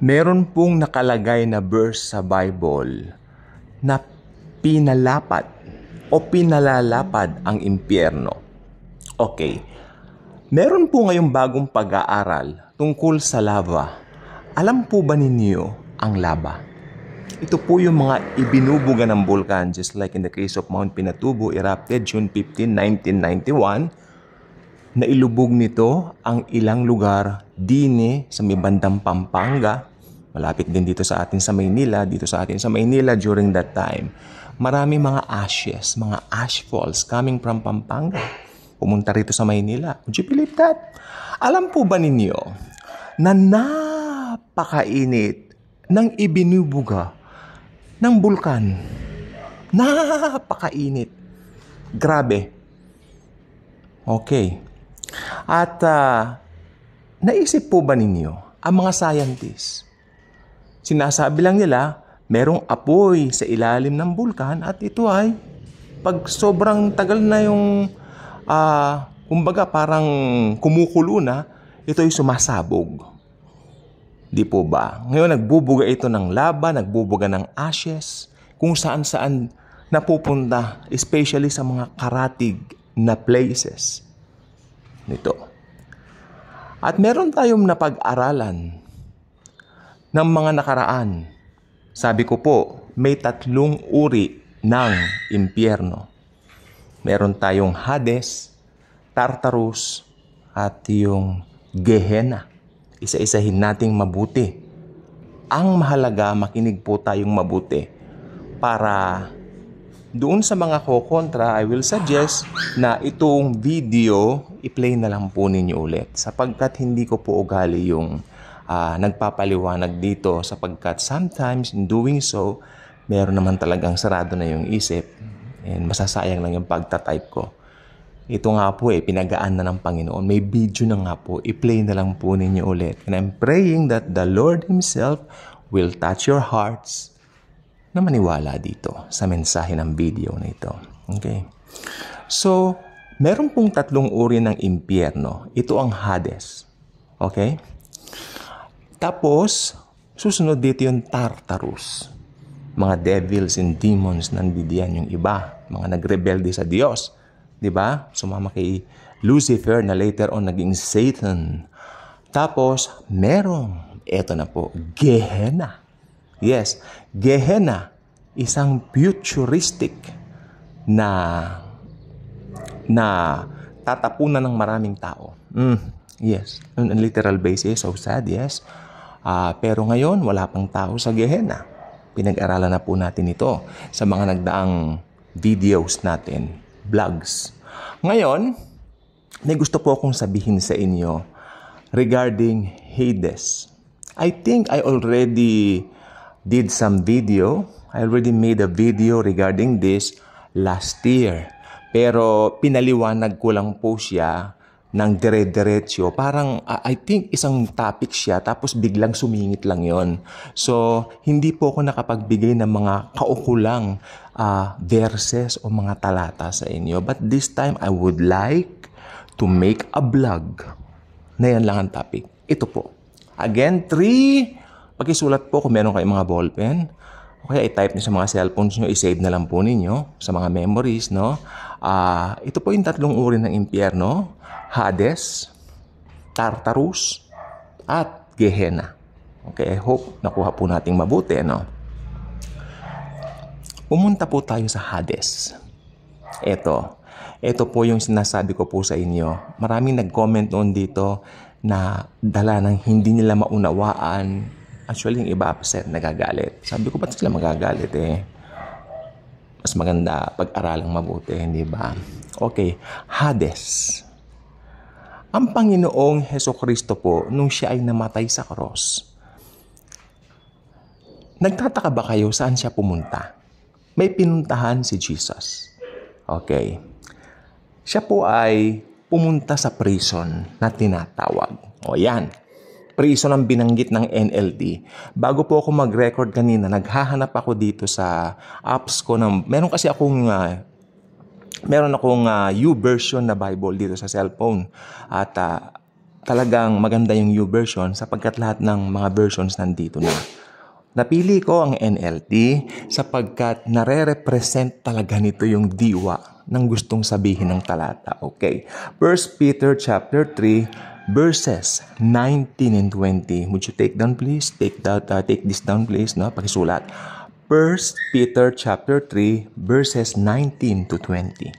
Meron pong nakalagay na verse sa Bible na pinalapat o pinalalapad ang impyerno. Okay. Meron po ngayong bagong pag-aaral tungkol sa lava. Alam po ba ninyo ang lava? Ito po yung mga ibinubuga ng bulkan, just like in the case of Mount Pinatubo, erupted June 15, 1991. Nailubog nito ang ilang lugar dini sa may bandang Pampanga, malapit din dito sa atin sa Maynila, during that time. Marami mga ashes, mga ash falls coming from Pampanga. Pumunta rito sa Maynila. Would you believe that? Alam po ba ninyo na napakainit ng ibinubuga ng bulkan? Napakainit. Grabe. Okay. At naisip po ba ninyo ang mga scientists? Sinasabi lang nila merong apoy sa ilalim ng bulkan at ito ay pag sobrang tagal na yung kumbaga parang kumukulo na, ito ay sumasabog. Di po ba? Ngayon nagbubuga ito ng lava, nagbubuga ng ashes, kung saan-saan napupunta, especially sa mga karatig na places nito. At meron tayong napag-aralan ng mga nakaraan. Sabi ko po, may 3 uri ng impyerno. Meron tayong Hades, Tartarus, at yung Gehenna. Isa-isahin nating mabuti. Ang mahalaga, makinig po tayong mabuti para doon sa mga kokontra, I will suggest na itong video, i-play na lang po ninyo ulit. Sapagkat hindi ko po ugali yung nagpapaliwanag dito. Sapagkat sometimes in doing so, meron naman talagang sarado na yung isip. And masasayang lang yung pagtatype ko. Ito nga po pinagaan na ng Panginoon. May video na nga po, i-play na lang po ninyo ulit. And I'm praying that the Lord Himself will touch your hearts na maniwala dito sa mensahe ng video na ito. Okay. So, meron pong 3 uri ng impyerno. Ito ang Hades. Okay? Tapos, susunod dito yung Tartarus. Mga devils and demons nandidiyan yung iba. Mga nagrebelde sa Diyos. Diba? Sumama kay Lucifer na later on naging Satan. Tapos, merong, eto na po, Gehenna. Yes, Gehenna, isang futuristic na tatapunan ng maraming tao. Yes, on a literal basis, so sad, yes. Pero ngayon, wala pang tao sa Gehenna. Pinag-aralan na po natin ito sa mga nagdaang videos natin, vlogs. Ngayon, may gusto po akong sabihin sa inyo regarding Hades. I think I already did some video. I already made a video regarding this last year. Pero pinaliwanag ko lang po siya ng dire-diretso. Parang I think isang topic siya tapos biglang sumingit lang yon. So, hindi po ako nakapagbigay ng mga kaukulang verses o mga talata sa inyo. But this time, I would like to make a vlog na yan lang ang topic. Ito po. Again, 3. Pakisulat po kung meron kayong mga ballpen. Okay, i-type niyo sa mga cellphones niyo, i-save na lang po ninyo sa mga memories, no? Ito po yung 3 uri ng impyerno. Hades, Tartarus, at Gehenna. Okay, I hope nakuha po nating mabuti, no? Pumunta po tayo sa Hades. Ito po yung sinasabi ko po sa inyo. Maraming nag-comment noon dito na dala ng hindi nila maunawaan. Actually, yung iba upset, nagagalit. Sabi ko, ba't sila magagalit Mas maganda pag-aralang mabuti, hindi ba? Okay, Hades. Ang Panginoong Hesukristo po, nung siya ay namatay sa cross, nagtataka ba kayo saan siya pumunta? May pinuntahan si Jesus. Okay. Siya po ay pumunta sa prison na tinatawag. O yan. Prison ang binanggit ng NLT. Bago po ako mag-record kanina, naghahanap ako dito sa apps ko. Meron akong YouVersion na Bible dito sa cellphone. At talagang maganda yung YouVersion sapagkat lahat ng mga versions nandito na. Napili ko ang NLT sapagkat nare-represent talaga nito yung diwa ng gustong sabihin ng talata. Okay. 1 Peter chapter 3 verses 19 and 20. Would you take down please? Take this down please, no? Pakisulat. 1 Peter chapter 3 verses 19 to 20.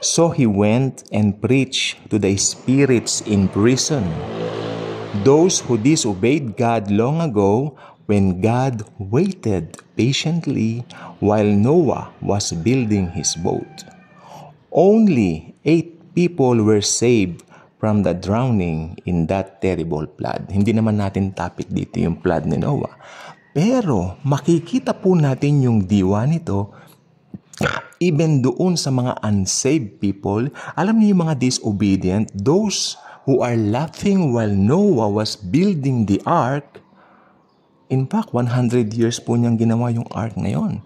So he went and preached to the spirits in prison, those who disobeyed God long ago, when God waited patiently while Noah was building his boat. Only 8 people were saved from the drowning in that terrible flood. Hindi naman natin topic dito yung flood ni Noah. Pero makikita po natin yung diwa nito even doon sa mga unsaved people. Alam niyo yung mga disobedient, those who are laughing while Noah was building the ark. In fact, 100 years po niyang ginawa yung ark na yon.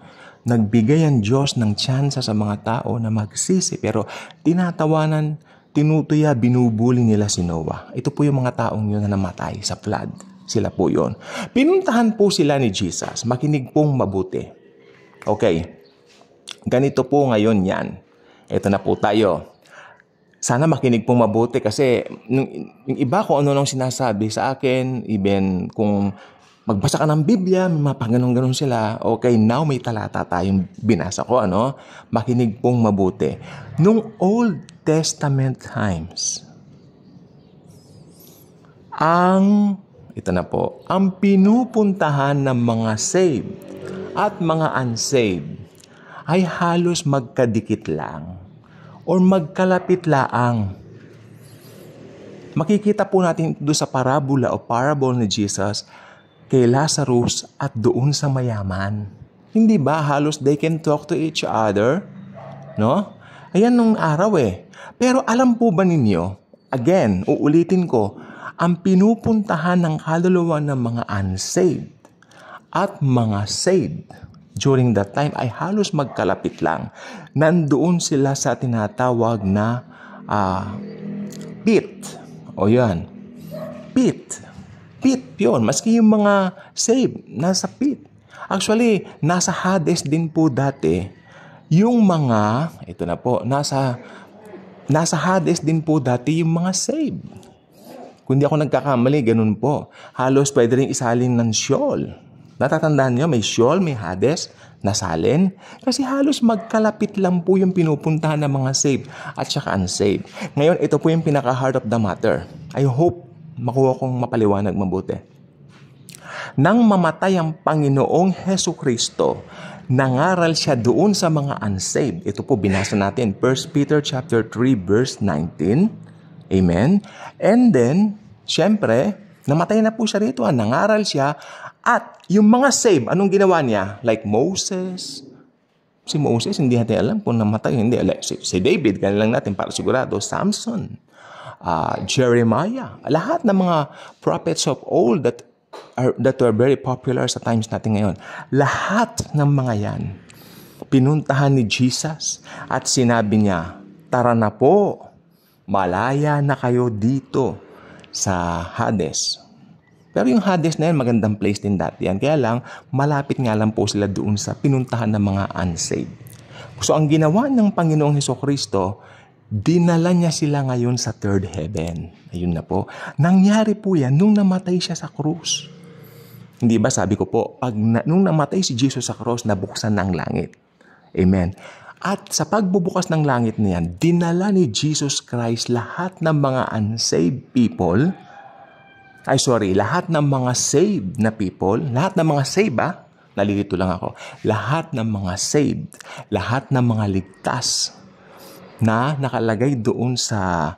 Nagbigay ang Diyos ng tsansa sa mga tao na magsisi, pero tinatawanan, tinutuya, binubuli nila si Noah. Ito po yung mga taong yun na namatay sa flood. Sila po yun. Pinuntahan po sila ni Jesus. Makinig pong mabuti. Okay. Ganito po ngayon yan. Ito na po tayo. Sana makinig pong mabuti kasi yung iba kung ano nang sinasabi sa akin, even kung magbasa ka ng Biblia, may mga pagganon-ganon sila. Okay, now may talata tayong binasa ko, ano? Makinig pong mabuti. Nung Old Testament times, ito na po, ang pinupuntahan ng mga saved at mga unsaved ay halos magkadikit lang or magkalapit laang. Makikita po natin doon sa parabola o parable ni Jesus kay Lazarus at doon sa mayaman. Hindi ba halos they can talk to each other? No? Ayan nung araw eh. Pero alam po ba ninyo, again, uulitin ko, ang pinupuntahan ng kaluluwa ng mga unsaved at mga saved during that time ay halos magkalapit lang. Nandoon sila sa tinatawag na pit. O yan. Pit. Pit yun. Maski yung mga saved, nasa pit. Actually, nasa Hades din po dati. Yung mga, ito na po, nasa Hades din po dati yung mga saved. Kung di ako nagkakamali, ganun po. Halos pwede rin isalin ng Sheol. Natatandaan nyo, may Sheol, may Hades, nasalin. Kasi halos magkalapit lang po yung pinupuntahan ng mga saved at saka unsaved. Ngayon, ito po yung pinaka-heart of the matter. I hope makuha kong mapaliwanag mabuti. Nang mamatay ang Panginoong Hesukristo, nangaral siya doon sa mga unsaved. Ito po binasa natin, 1 Peter chapter 3 verse 19. Amen. And then, syempre, namatay na po siya rito. Nangaral siya. At yung mga saved, anong ginawa niya? Like Moses. Si Moses, hindi natin alam kung namatay. Hindi. Si David, ganun lang natin para sigurado. Samson. Jeremiah. Lahat ng mga prophets of old that are very popular sa times natin ngayon. Lahat ng mga yan, pinuntahan ni Jesus at sinabi niya, tara na po, malaya na kayo dito sa Hades. Pero yung Hades na yan, magandang place din dati yan. Kaya lang, malapit nga lang po sila doon sa pinuntahan ng mga unsaved. So ang ginawa ng Panginoong Hesukristo, dinala niya sila ngayon sa third heaven. Ayun na po. Nangyari po yan nung namatay siya sa krus. Hindi ba sabi ko po, nung namatay si Jesus sa krus, nabuksan ng langit. Amen. At sa pagbubukas ng langit na yan, dinala ni Jesus Christ lahat ng mga unsaved people, lahat ng mga saved na people, lahat ng mga saved nalilito lang ako, lahat ng mga saved, lahat ng mga ligtas na nakalagay doon sa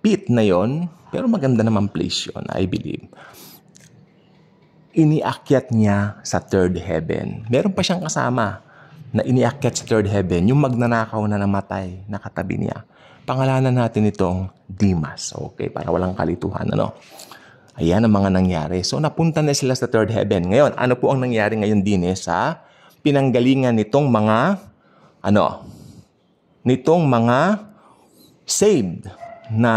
pit na yon, pero maganda naman place yon, I believe. Iniakyat niya sa third heaven. Meron pa siyang kasama na iniakyat sa third heaven, yung magnanakaw na namatay, nakatabi niya. Pangalanan natin itong Dimas. Okay, para walang kalituhan, ano? Ayan ang mga nangyari. So, napunta na sila sa third heaven. Ngayon, ano po ang nangyari ngayon din sa pinanggalingan nitong mga, nitong mga saved na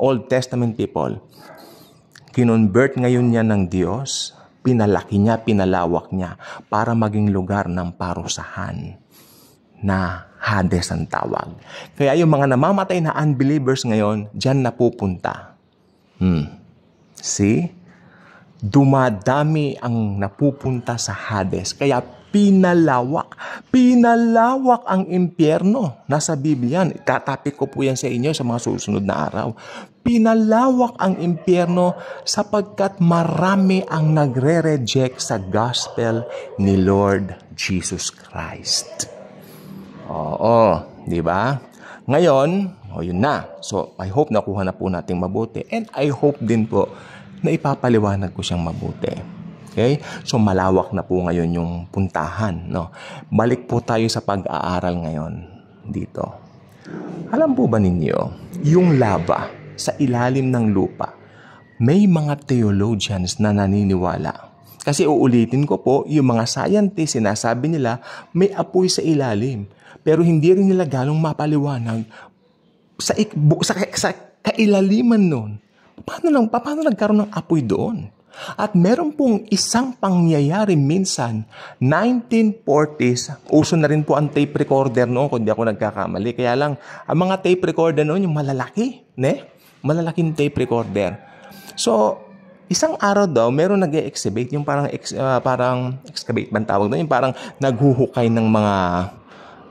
Old Testament people, kinonvert ngayon niya ng Diyos, pinalaki niya, pinalawak niya para maging lugar ng parusahan na Hades ang tawag. Kaya yung mga namamatay na unbelievers ngayon, dyan napupunta. See? Dumadami ang napupunta sa Hades. Kaya pinalawak ang impyerno. Nasa Biblia yan. Tatapik ko po yan sa inyo sa mga susunod na araw. Pinalawak ang impyerno sapagkat marami ang nagre-reject sa gospel ni Lord Jesus Christ. Oo, di ba? Ngayon, yun na. So, I hope nakuha na po natin mabuti. And I hope din po na ipapaliwanag ko siyang mabuti. Okay? So, malawak na po ngayon yung puntahan. No? Balik po tayo sa pag-aaral ngayon dito. Alam po ba ninyo, yung lava sa ilalim ng lupa, may mga theologians na naniniwala. Kasi uulitin ko po, yung mga scientists, sinasabi nila, may apoy sa ilalim. Pero hindi rin nila galong mapaliwanag sa kailaliman nun. Paano nagkaroon ng apoy doon? At meron pong isang pangyayari minsan, 1940s, uso na rin po ang tape recorder noon, kung di ako nagkakamali. Kaya lang, ang mga tape recorder noon, yung malalaki, malalaking tape recorder. So, isang araw daw, meron nag-e-excavate, yung parang excavate man tawag doon, yung parang naghuhukay ng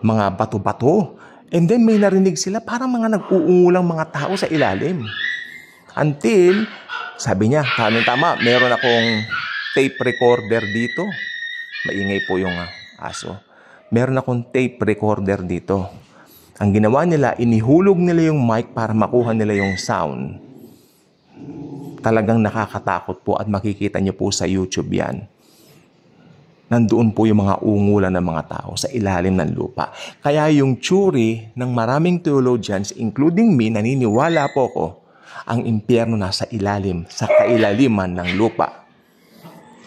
mga bato-bato. And then may narinig sila, parang mga nag-uulang mga tao sa ilalim. Until, sabi niya, tama, meron akong tape recorder dito. Maingay po yung aso. Meron akong tape recorder dito. Ang ginawa nila, inihulog nila yung mic para makuha nila yung sound. Talagang nakakatakot po at makikita niyo po sa YouTube yan. Nandoon po yung mga ungulan ng mga tao sa ilalim ng lupa. Kaya yung theory ng maraming theologians, including me, naniniwala po ko, ang impyerno nasa ilalim, sa kailaliman ng lupa.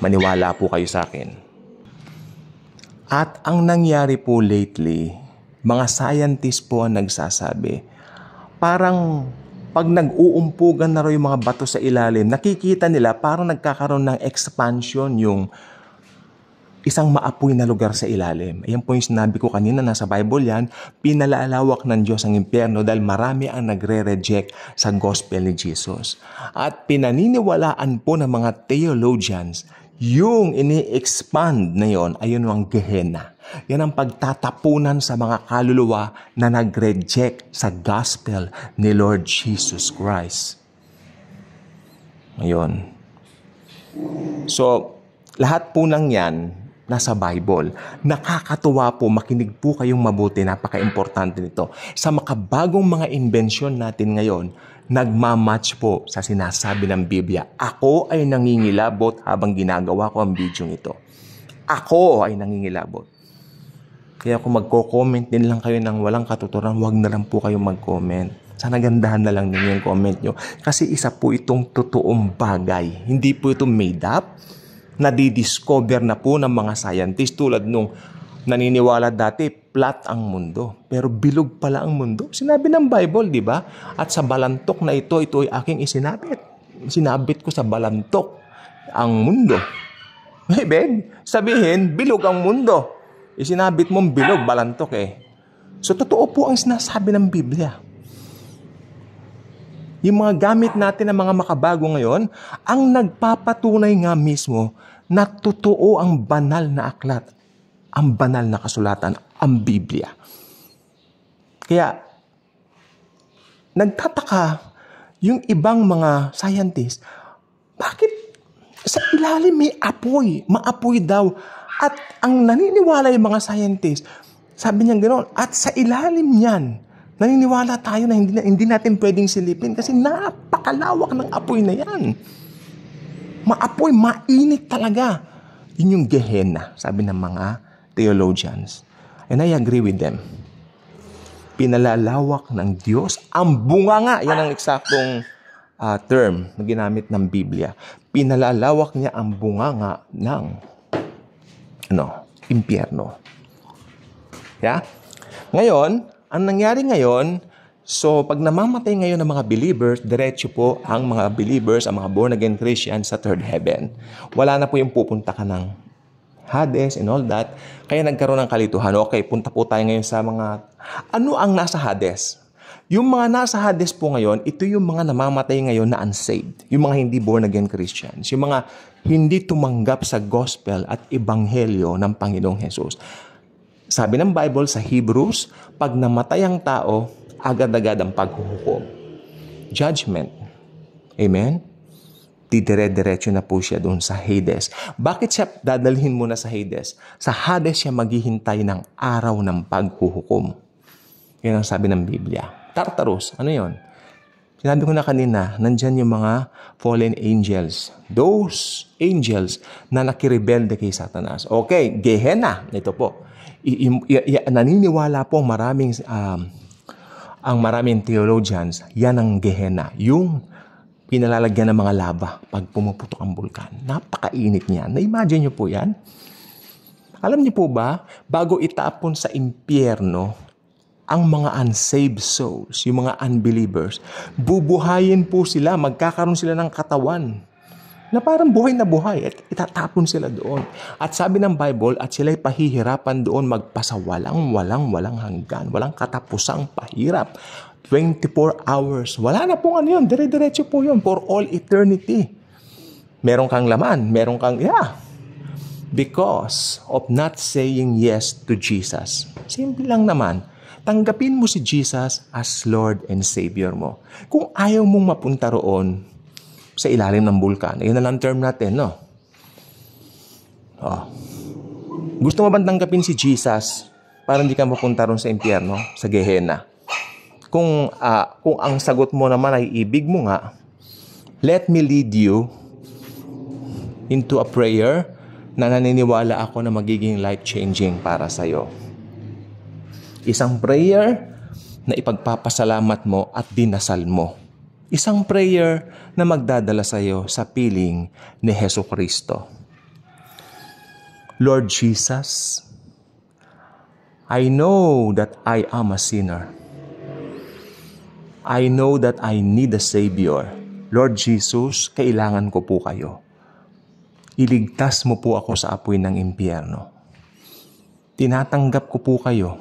Maniwala po kayo sa akin. At ang nangyari po lately, mga scientists po ang nagsasabi, parang pag nag-uumpugan na raw yung mga bato sa ilalim, nakikita nila parang nagkakaroon ng expansion yung isang maapoy na lugar sa ilalim. Ayan po yung sinabi ko kanina, nasa Bible yan, pinalalawak ng Diyos ang impyerno dahil marami ang nagre-reject sa gospel ni Jesus. At pinaniniwalaan po ng mga theologians, yung ini-expand na yon ay yun ang Gehenna. Yan ang pagtatapunan sa mga kaluluwa na nag-reject sa gospel ni Lord Jesus Christ. Ngayon. So, lahat po ng yan, nasa Bible. Nakakatuwa po, makinig po kayong mabuti, napaka-importante nito. Sa makabagong mga inbensyon natin ngayon, nagmamatch po sa sinasabi ng Biblia. Ako ay nangingilabot habang ginagawa ko ang video ito. Ako ay nangingilabot. Kaya kung magko-comment din lang kayo ng walang katuturan, wag na lang po kayong mag-comment. Sana gandahan na lang ninyo yung comment nyo. Kasi isa po itong totoong bagay. Hindi po ito made up. Nadidiscover na po ng mga scientists tulad nung naniniwala dati flat ang mundo pero bilog pala ang mundo. Sinabi ng Bible, di ba? At sa balantok na ito ay aking isinabit. Sinabit ko sa balantok ang mundo. Ibig sabihin, bilog ang mundo. Isinabit mong bilog, balantok So totoo po ang sinasabi ng Biblia. Yung mga gamit natin ng mga makabago ngayon, ang nagpapatunay nga mismo na totoo ang banal na aklat, ang banal na kasulatan, ang Biblia. Kaya, nagtataka yung ibang mga scientists, bakit sa ilalim may apoy, maapoy daw. At ang naniniwala yung mga scientists, sabi niya gano'n, at sa ilalim niyan, naniniwala tayo na hindi natin pwedeng silipin kasi napakalawak ng apoy na yan. Maapoy, mainit talaga. Yun yung Gehenna, sabi ng mga theologians. And I agree with them. Pinalalawak ng Diyos ang bunganga. Yan ang eksaktong term na ginamit ng Biblia. Pinalalawak niya ang bunganga ng impyerno. Yeah? Ngayon, ang nangyari ngayon, So, pag namamatay ngayon ng mga believers, diretso po ang mga believers, ang mga born-again Christians sa third heaven. Wala na po yung pupunta ka ng Hades and all that. Kaya nagkaroon ng kalituhan. Okay, punta po tayo ngayon sa mga... Ano ang nasa Hades? Yung mga nasa Hades po ngayon, ito yung mga namamatay ngayon na unsaved. Yung mga hindi born-again Christians. Yung mga hindi tumanggap sa gospel at ebanghelyo ng Panginoong Jesus. Sabi ng Bible sa Hebrews, pag namatay ang tao, agad-agad ang paghuhukom. Judgment. Amen? Didire-diretso na po siya doon sa Hades. Bakit siya dadalhin mo na sa Hades? Sa Hades siya maghihintay ng araw ng paghuhukom. Yan ang sabi ng Biblia. Tartarus, ano yon? Sinabi ko na kanina, nandyan yung mga fallen angels. Those angels na nakirebelde kay Satanas. Okay, Gehenna. Ito po. Naniniwala po ang maraming theologians, yan ang Gehenna. Yung pinalalagyan ng mga lava pag pumuputok ang bulkan. Napakainit niyan. Na-imagine niyo po yan? Alam niyo po ba, bago itapon sa impyerno, ang mga unsaved souls, yung mga unbelievers, bubuhayin po sila, magkakaroon sila ng katawan na parang buhay na buhay at itatapon sila doon. At sabi ng Bible, at sila'y pahihirapan doon magpasawalang walang hanggan, walang katapusang pahirap. 24 hours. Wala na pong ano yun. Dire-diretso po yun for all eternity. Meron kang laman. Meron kang, because of not saying yes to Jesus. Simple lang naman. Tanggapin mo si Jesus as Lord and Savior mo. Kung ayaw mong mapunta roon sa ilalim ng bulkan, yun na lang term natin, no? Gusto mo bang tanggapin si Jesus para hindi ka mapunta roon sa impyerno, sa Gehenna? Kung ang sagot mo naman ay ibig mo nga, let me lead you into a prayer na naniniwala ako na magiging life-changing para sa'yo. Isang prayer na ipagpapasalamat mo at dinasal mo. Isang prayer na magdadala sa'yo sa piling ni Jesucristo. Lord Jesus, I know that I am a sinner. I know that I need a Savior. Lord Jesus, kailangan ko po kayo. Iligtas mo po ako sa apoy ng impyerno. Tinatanggap ko po kayo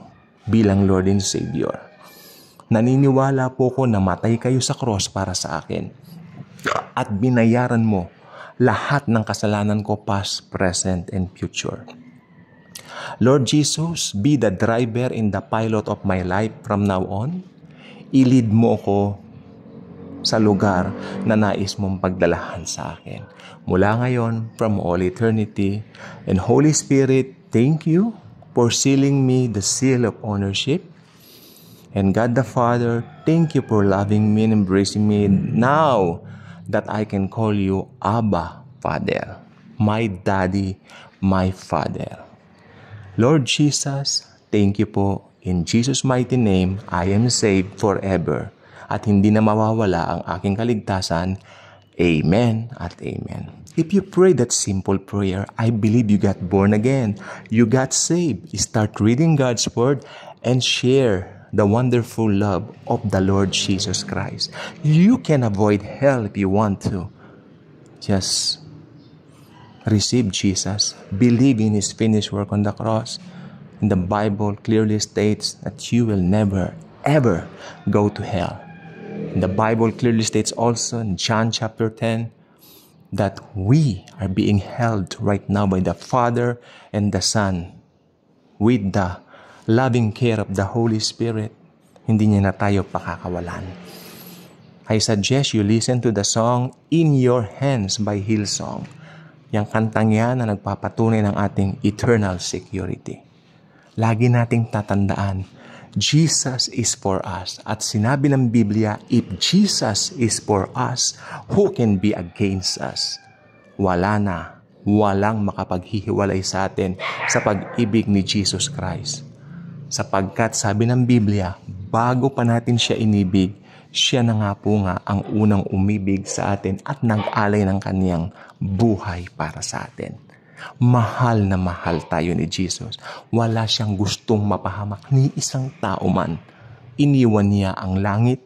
bilang Lord and Savior. Naniniwala po ko na matay kayo sa cross para sa akin. At binayaran mo lahat ng kasalanan ko past, present, and future. Lord Jesus, be the driver and the pilot of my life from now on. I-lead mo ko sa lugar na nais mong pagdalahan sa akin. Mula ngayon, from all eternity. And Holy Spirit, thank you for sealing me the seal of ownership. And God the Father, thank you for loving me and embracing me now that I can call you Abba, Father. My Daddy, my Father. Lord Jesus, thank you po. In Jesus' mighty name, I am saved forever. At hindi na mawawala ang aking kaligtasan. Amen at amen. If you pray that simple prayer, I believe you got born again. You got saved. Start reading God's Word and share the wonderful love of the Lord Jesus Christ. You can avoid hell if you want to. Just receive Jesus. Believe in His finished work on the cross. And the Bible clearly states that you will never, ever go to hell. And the Bible clearly states also in John chapter 10 that we are being held right now by the Father and the Son with the loving care of the Holy Spirit. Hindi niya na tayo pakakawalan. I suggest you listen to the song In Your Hands by Hillsong. Yang kantang yan na nagpapatunay ng ating eternal security. Lagi nating tatandaan, Jesus is for us. At sinabi ng Biblia, if Jesus is for us, who can be against us? Wala na. Walang makapaghihiwalay sa atin sa pag-ibig ni Jesus Christ. Sapagkat sabi ng Biblia, bago pa natin siya inibig, siya na nga po nga ang unang umibig sa atin at nag-alay ng kaniyang buhay para sa atin. Mahal na mahal tayo ni Jesus. Wala siyang gustong mapahamak ni isang tao man. iniwan niya ang langit,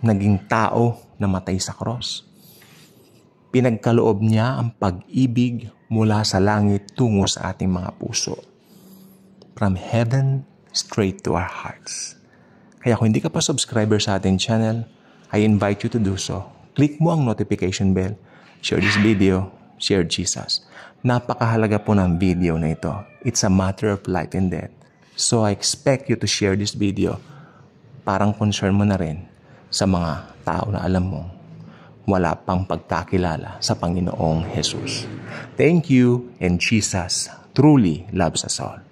naging tao na matay sa cross. Pinagkaloob niya ang pag-ibig mula sa langit tungo sa ating mga puso. From heaven straight to our hearts. Kaya kung hindi ka pa subscriber sa ating channel, I invite you to do so. Click mo ang notification bell, share this video, share Jesus. Napakahalaga po ng video na ito. It's a matter of life and death. So I expect you to share this video. Parang concern mo na rin sa mga tao na alam mo wala pang pagkakilala sa Panginoong Jesus. Thank you, and Jesus truly loves us all.